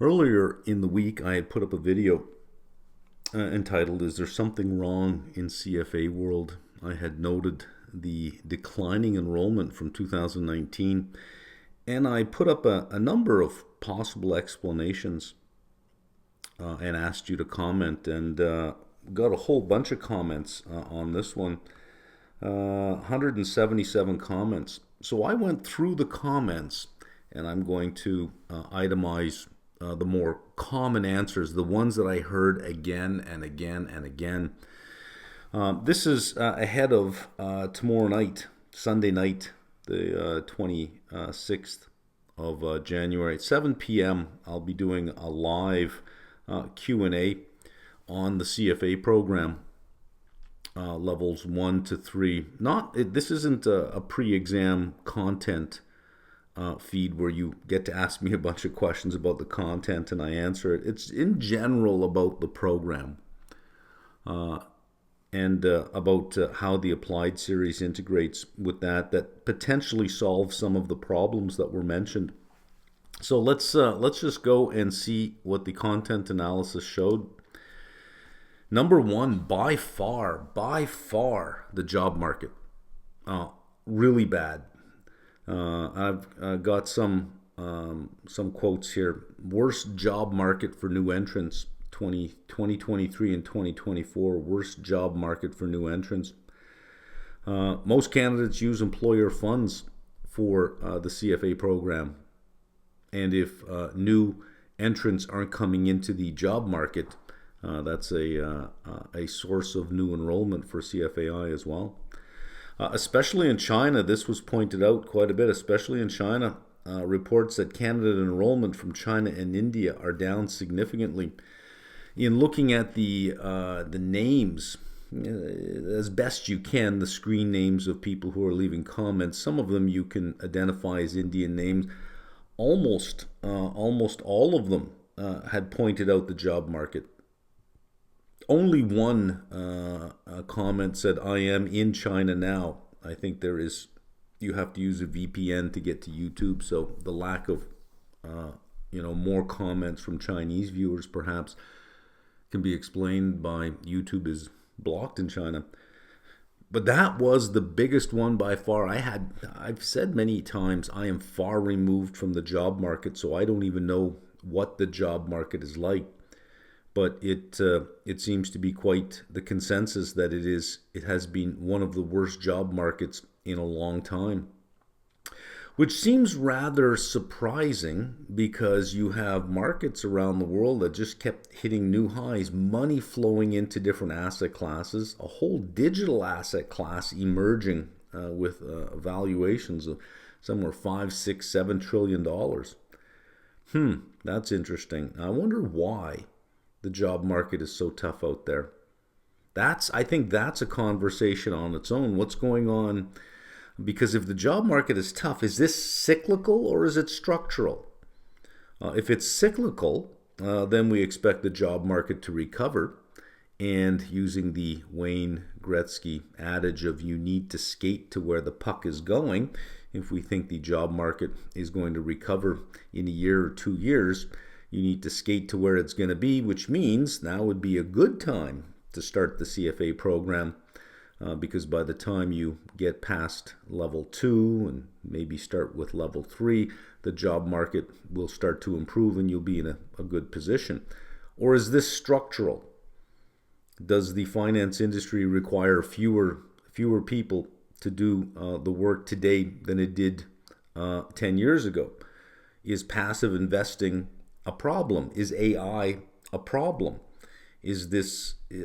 Earlier in the week, I had put up a video entitled, "Is There Something Wrong in CFA World?" I had noted the declining enrollment from 2019, and I put up a number of possible explanations and asked you to comment, and got a whole bunch of comments on this one. 177 comments. So I went through the comments, and I'm going to itemize the more common answers, the ones that I heard again and again and again. This is ahead of tomorrow night, Sunday night, the 26th of January. At 7 p.m., I'll be doing a live Q&A on the CFA program. Levels 1 to 3. This isn't a pre-exam content feed where you get to ask me a bunch of questions about the content and I answer it. It's in general about the program and about how the applied series integrates with that potentially solves some of the problems that were mentioned. So let's just go and see what the content analysis showed. Number one, by far, the job market. Really bad. I've got some quotes here. Worst job market for new entrants, 2023 and 2024. Worst job market for new entrants. Most candidates use employer funds for the CFA program. And if new entrants aren't coming into the job market, that's a source of new enrollment for CFAI as well. Especially in China, this was pointed out quite a bit, especially in China. Reports that candidate enrollment from China and India are down significantly. In looking at the names, as best you can, the screen names of people who are leaving comments, some of them you can identify as Indian names. Almost all of them had pointed out the job market. Only one comment said, "I am in China now." I think you have to use a VPN to get to YouTube, so the lack of more comments from Chinese viewers perhaps can be explained by YouTube is blocked in China. But that was the biggest one by far. I've said many times I am far removed from the job market, so I don't even know what the job market is like. But it seems to be quite the consensus that it has been one of the worst job markets in a long time. Which seems rather surprising because you have markets around the world that just kept hitting new highs, money flowing into different asset classes, a whole digital asset class emerging with valuations of somewhere $5, $6, $7 trillion. That's interesting. I wonder why the job market is so tough out there. I think that's a conversation on its own. What's going on? Because if the job market is tough, is this cyclical or is it structural? If it's cyclical, then we expect the job market to recover. And using the Wayne Gretzky adage of you need to skate to where the puck is going, if we think the job market is going to recover in a year or 2 years, you need to skate to where it's going to be, which means now would be a good time to start the CFA program. Because by the time you get past level 2 and maybe start with level 3, the job market will start to improve and you'll be in a good position. Or is this structural? Does the finance industry require fewer people to do the work today than it did 10 years ago? Is passive investing a problem? Is AI a problem?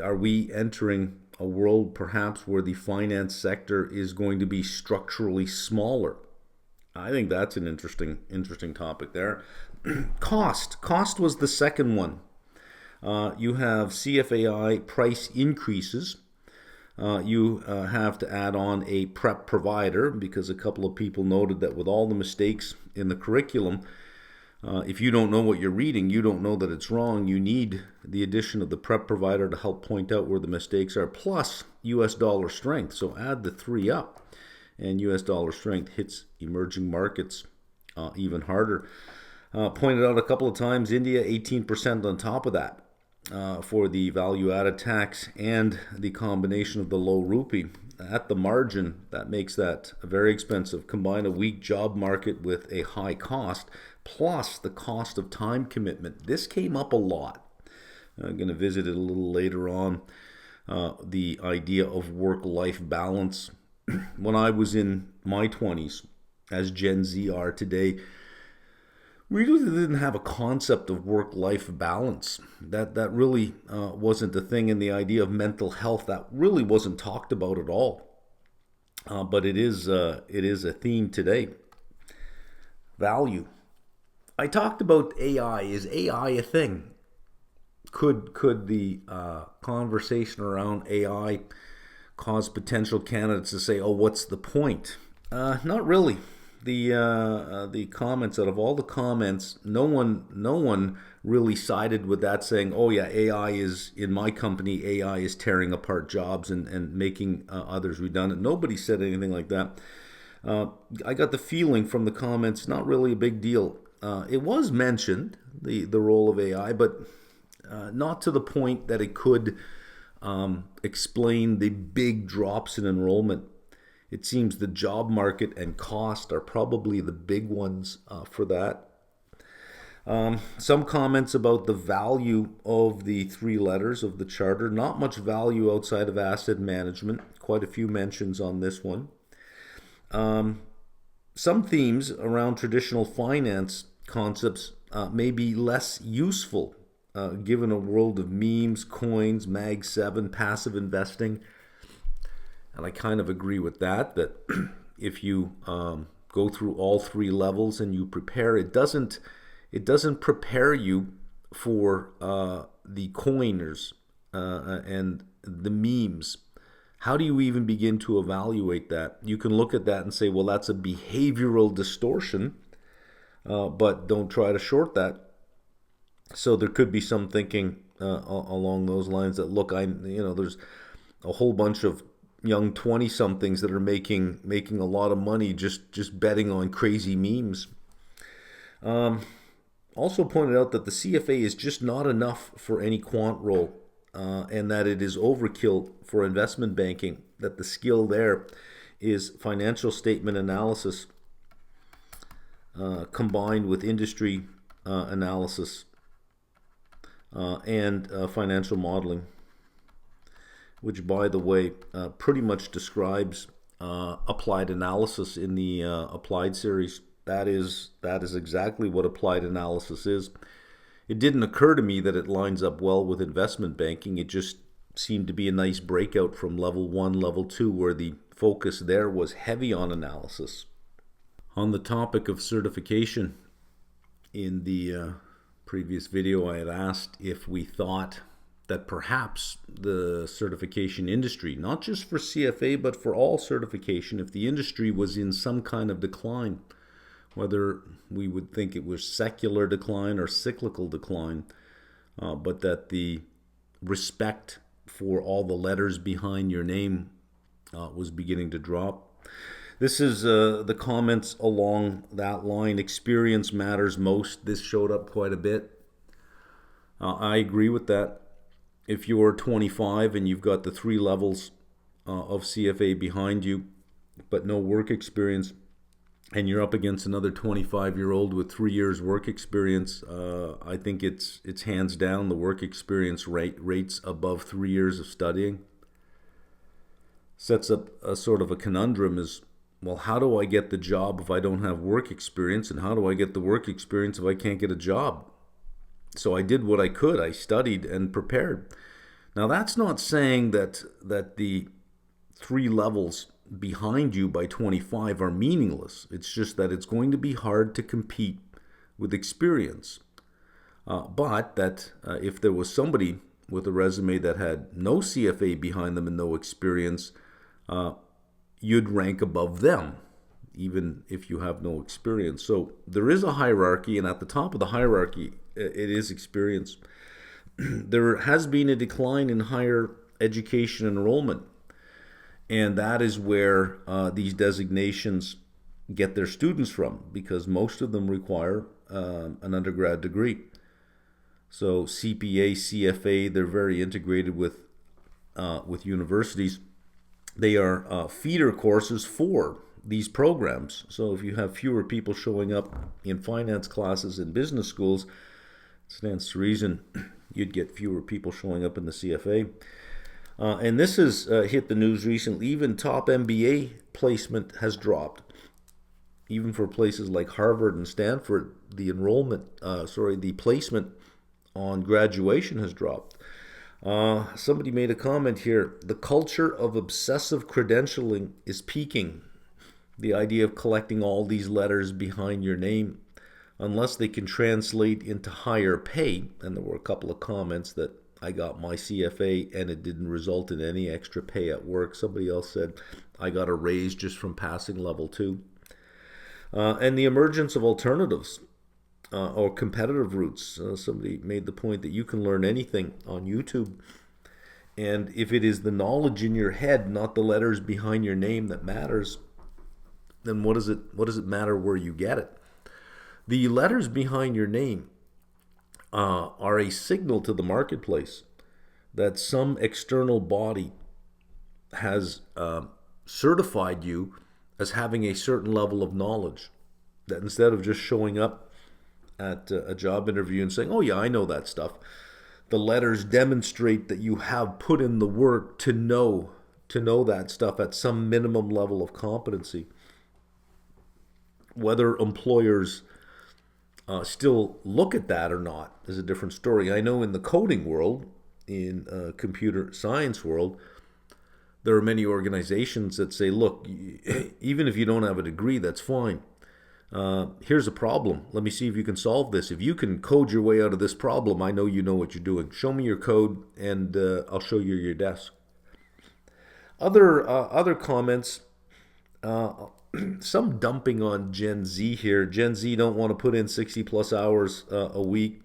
Are we entering a world perhaps where the finance sector is going to be structurally smaller? I think that's an interesting topic there. Cost was the second one. You have CFAI price increases. You have to add on a prep provider because a couple of people noted that with all the mistakes in the curriculum, if you don't know what you're reading, you don't know that it's wrong. You need the addition of the prep provider to help point out where the mistakes are, plus US dollar strength. So add the 3 up, and US dollar strength hits emerging markets even harder. Pointed out a couple of times, India 18% on top of that for the value-added tax and the combination of the low rupee. At the margin, that makes that very expensive. Combine a weak job market with a high cost, plus the cost of time commitment. This came up a lot. I'm going to visit it a little later on. The idea of work-life balance. When I was in my 20s, as Gen Z are today, we really didn't have a concept of work-life balance. That really wasn't a thing, and the idea of mental health, that really wasn't talked about at all. But it is a theme today. Value. I talked about AI. Is AI a thing? Could the conversation around AI cause potential candidates to say, "Oh, what's the point?" Not really. The comments, out of all the comments, no one really sided with that, saying, "Oh yeah, AI is in my company. AI is tearing apart jobs and making others redundant." Nobody said anything like that. I got the feeling from the comments, not really a big deal. It was mentioned, the role of AI, but not to the point that it could explain the big drops in enrollment. It seems the job market and cost are probably the big ones for that. Some comments about the value of the three letters of the charter. Not much value outside of asset management. Quite a few mentions on this one. Some themes around traditional finance concepts may be less useful given a world of memes, coins, Mag 7, passive investing. And I kind of agree with that if you go through all three levels and you prepare, it doesn't prepare you for the coiners and the memes. How do you even begin to evaluate that? You can look at that and say, well, that's a behavioral distortion, but don't try to short that. So there could be some thinking along those lines that, look, there's a whole bunch of young 20-somethings that are making a lot of money just betting on crazy memes. Also pointed out that the CFA is just not enough for any quant role, and that it is overkill for investment banking, that the skill there is financial statement analysis combined with industry analysis and financial modeling, which, by the way, pretty much describes applied analysis in the applied series. That is exactly what applied analysis is. It didn't occur to me that it lines up well with investment banking. It just seemed to be a nice breakout from level 1, level 2, where the focus there was heavy on analysis. On the topic of certification, in the previous video, I had asked if we thought that perhaps the certification industry, not just for CFA, but for all certification, if the industry was in some kind of decline, whether we would think it was secular decline or cyclical decline, but that the respect for all the letters behind your name was beginning to drop. This is the comments along that line. Experience matters most. This showed up quite a bit. I agree with that. If you're 25 and you've got the three levels of CFA behind you, but no work experience, and you're up against another 25-year-old with 3 years work experience, I think it's hands down the work experience rates above 3 years of studying. Sets up a sort of a conundrum is, well, how do I get the job if I don't have work experience, and how do I get the work experience if I can't get a job? So I did what I could. I studied and prepared. Now, that's not saying that the three levels behind you by 25 are meaningless. It's just that it's going to be hard to compete with experience. But that if there was somebody with a resume that had no CFA behind them and no experience, you'd rank above them, even if you have no experience. So there is a hierarchy, and at the top of the hierarchy, it is experience. There has been a decline in higher education enrollment, and that is where these designations get their students from, because most of them require an undergrad degree. So CPA, CFA, they're very integrated with universities. They are feeder courses for these programs. So if you have fewer people showing up in finance classes in business schools, it stands to reason you'd get fewer people showing up in the CFA. And this has hit the news recently. Even top MBA placement has dropped. Even for places like Harvard and Stanford, the the placement on graduation has dropped. Somebody made a comment here. The culture of obsessive credentialing is peaking. The idea of collecting all these letters behind your name, unless they can translate into higher pay. And there were a couple of comments that I got my CFA and it didn't result in any extra pay at work. Somebody else said I got a raise just from passing level 2. And the emergence of alternatives or competitive routes. Somebody made the point that you can learn anything on YouTube. And if it is the knowledge in your head, not the letters behind your name that matters, then what does it matter where you get it? The letters behind your name are a signal to the marketplace that some external body has certified you as having a certain level of knowledge. That instead of just showing up at a job interview and saying, oh yeah, I know that stuff, the letters demonstrate that you have put in the work to know that stuff at some minimum level of competency. Whether employers still look at that or not is a different story. I know in the coding world, in computer science world, there are many organizations that say, look, even if you don't have a degree, that's fine. Here's a problem. Let me see if you can solve this. If you can code your way out of this problem, I know you know what you're doing. Show me your code and I'll show you your desk. Other comments, some dumping on Gen Z here. Gen Z don't want to put in 60 plus hours a week.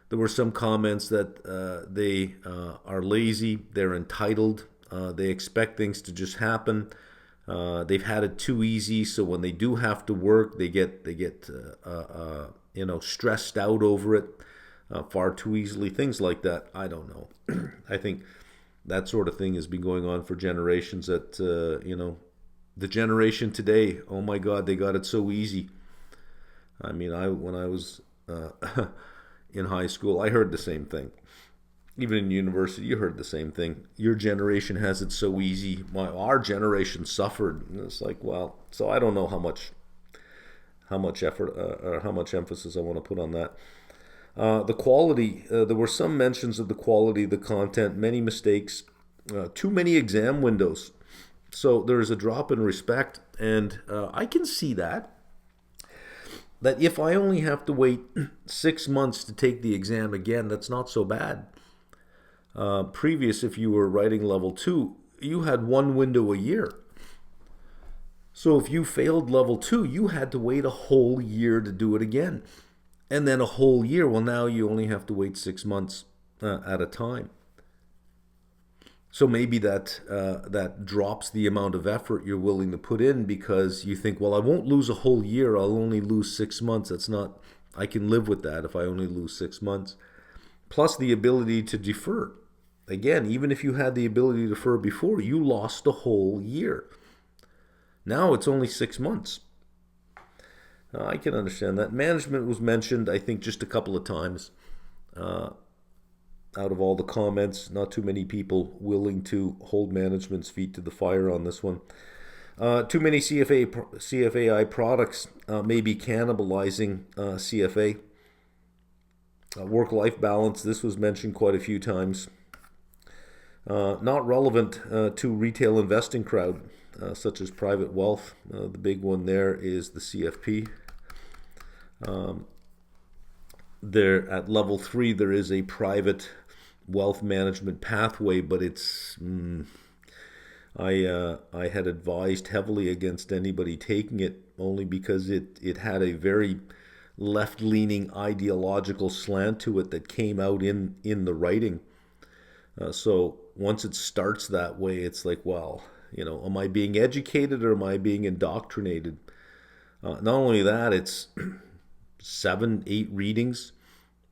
There were some comments that they are lazy, they're entitled, they expect things to just happen. They've had it too easy, so when they do have to work, they get stressed out over it far too easily. Things like that. I don't know. I think that sort of thing has been going on for generations. That the generation today, oh my God, they got it so easy. I mean, when I was in high school, I heard the same thing. Even in university, you heard the same thing. Your generation has it so easy. Our generation suffered. And it's like, well, so I don't know how much effort or how much emphasis I want to put on that. The quality. There were some mentions of the quality of the content. Many mistakes. Too many exam windows. So there's a drop in respect, and I can see that. That if I only have to wait 6 months to take the exam again, that's not so bad. Previous, if you were writing level 2, you had one window a year. So if you failed level 2, you had to wait a whole year to do it again. And then a whole year, well, now you only have to wait 6 months at a time. So maybe that drops the amount of effort you're willing to put in, because you think, well, I won't lose a whole year, I'll only lose 6 months. That's not, I can live with that if I only lose 6 months. Plus the ability to defer. Again, even if you had the ability to defer before, you lost a whole year. Now it's only 6 months. I can understand that. Management was mentioned, I think, just a couple of times. Out of all the comments, not too many people willing to hold management's feet to the fire on this one. Too many CFAI products may be cannibalizing CFA. Work-life balance, this was mentioned quite a few times. Not relevant to retail investing crowd, such as private wealth. The big one there is the CFP. There at level 3, there is a private wealth management pathway, but it's I had advised heavily against anybody taking it, only because it had a very left-leaning ideological slant to it that came out in the writing. So once it starts that way, it's like, well, am I being educated or am I being indoctrinated? Not only that, it's 7, 8 readings,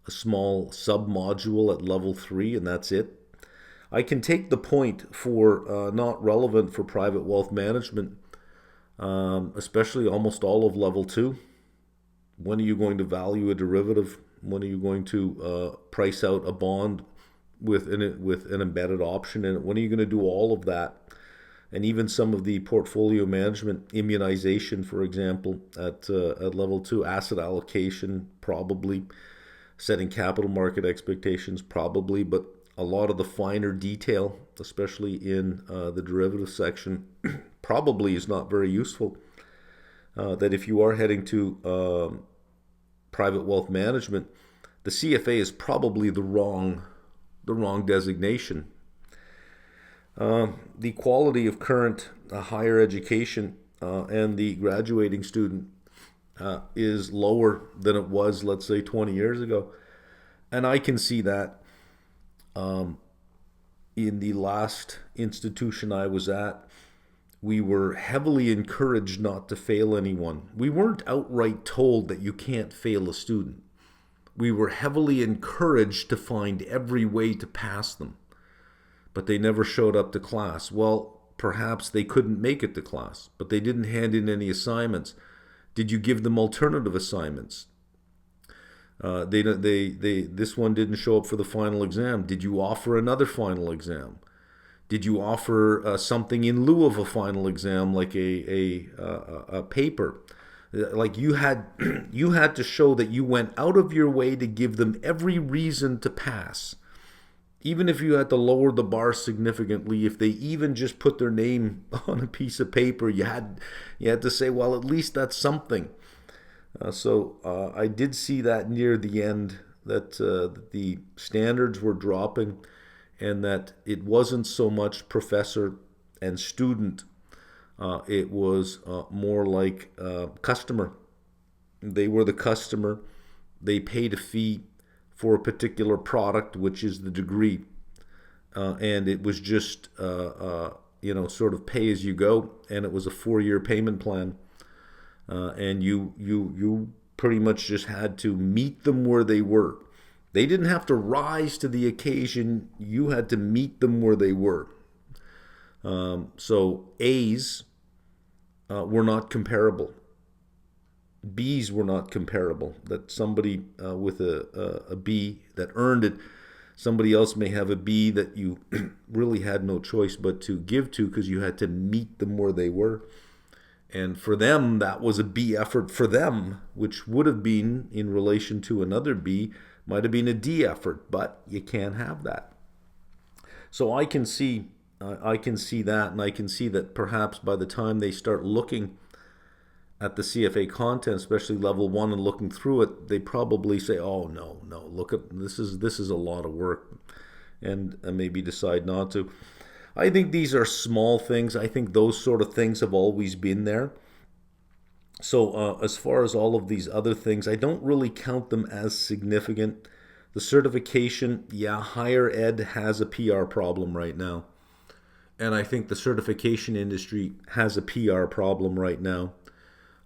a small sub-module at level 3, and that's it. I can take the point for not relevant for private wealth management, especially almost all of level 2. When are you going to value a derivative? When are you going to price out a bond with an embedded option in it? When are you going to do all of that? And even some of the portfolio management, immunization, for example, at level 2, asset allocation, probably, setting capital market expectations, probably, but a lot of the finer detail, especially in the derivative section, probably is not very useful. That if you are heading to private wealth management, the CFA is probably the wrong designation. The quality of current higher education and the graduating student is lower than it was, let's say, 20 years ago. And I can see that in the last institution I was at, we were heavily encouraged not to fail anyone. We weren't outright told that you can't fail a student. We were heavily encouraged to find every way to pass them. But they never showed up to class. Well, perhaps they couldn't make it to class, but they didn't hand in any assignments. Did you give them alternative assignments? This one didn't show up for the final exam. Did you offer another final exam? Did you offer something in lieu of a final exam, like a paper? Like you had to show that you went out of your way to give them every reason to pass. Even if you had to lower the bar significantly, if they even just put their name on a piece of paper, you had to say, well, at least that's something. So I did see that near the end, that the standards were dropping, and that it wasn't so much professor and student. It was more like customer. They were the customer. They paid a fee for a particular product, which is the degree. And it was just, sort of pay as you go. And it was a 4-year payment plan. And you pretty much just had to meet them where they were. They didn't have to rise to the occasion. You had to meet them where they were. So A's were not comparable. B's were not comparable. That somebody with a B that earned it, somebody else may have a B that you really had no choice but to give to, because you had to meet them where they were. And for them, that was a B effort for them, which would have been, in relation to another B, might have been a D effort, but you can't have that. So I can see that, and I can see that perhaps by the time they start looking at the CFA content, especially level 1, and looking through it, they probably say, "Oh no, look at this is a lot of work," and maybe decide not to. I think these are small things. I think those sort of things have always been there. So as far as all of these other things, I don't really count them as significant. The certification, higher ed has a PR problem right now. And I think the certification industry has a PR problem right now.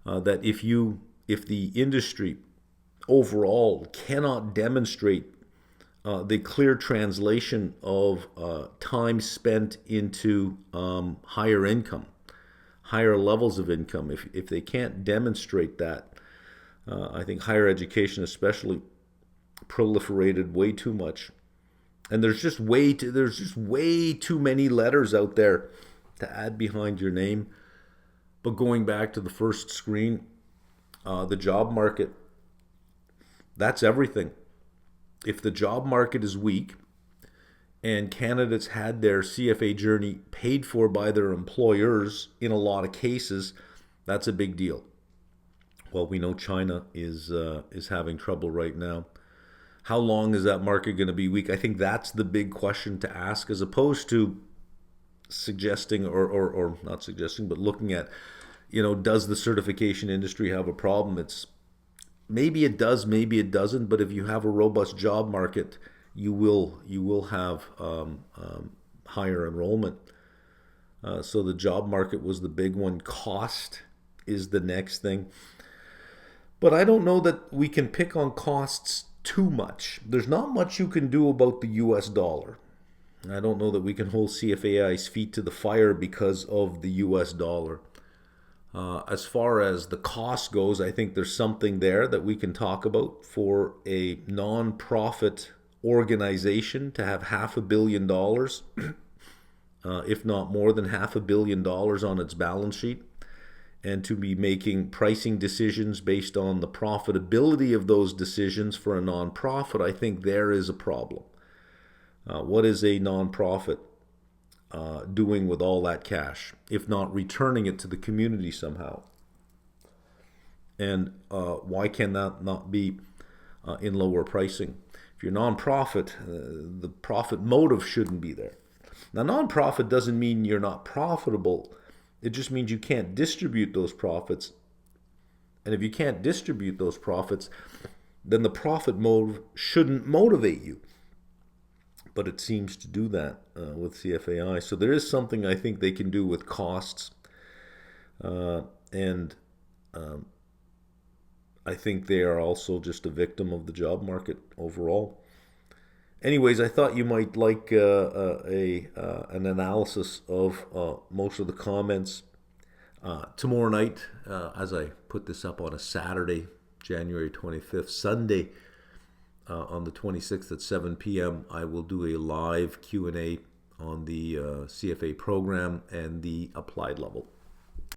That if the industry overall cannot demonstrate the clear translation of time spent into higher income, higher levels of income, if they can't demonstrate that, I think higher education especially proliferated way too much. And there's just way too many letters out there to add behind your name. But going back to the first screen, the job market, that's everything. If the job market is weak and candidates had their CFA journey paid for by their employers in a lot of cases, that's a big deal. Well, we know China is having trouble right now. How long is that market going to be weak? I think that's the big question to ask, as opposed to suggesting or not suggesting, but looking at, does the certification industry have a problem? It's maybe it does, maybe it doesn't. But if you have a robust job market, you will have higher enrollment. So the job market was the big one. Cost is the next thing. But I don't know that we can pick on costs too much. There's not much you can do about the US dollar. I don't know that we can hold CFAI's feet to the fire because of the US dollar. As far as the cost goes, I think there's something there that we can talk about for a non-profit organization to have $500 million, if not more than $500 million on its balance sheet, and to be making pricing decisions based on the profitability of those decisions for a nonprofit. I think there is a problem. What is a nonprofit doing with all that cash, if not returning it to the community somehow? And why can that not be in lower pricing? If you're nonprofit, the profit motive shouldn't be there. Now, nonprofit doesn't mean you're not profitable. It just means you can't distribute those profits. And if you can't distribute those profits, then the profit motive shouldn't motivate you. But it seems to do that with CFAI. So there is something I think they can do with costs. And I think they are also just a victim of the job market overall. Anyways, I thought you might like an analysis of most of the comments. Tomorrow night, as I put this up on a Saturday, January 25th, Sunday, on the 26th at 7 p.m., I will do a live Q&A on the CFA program and the applied level.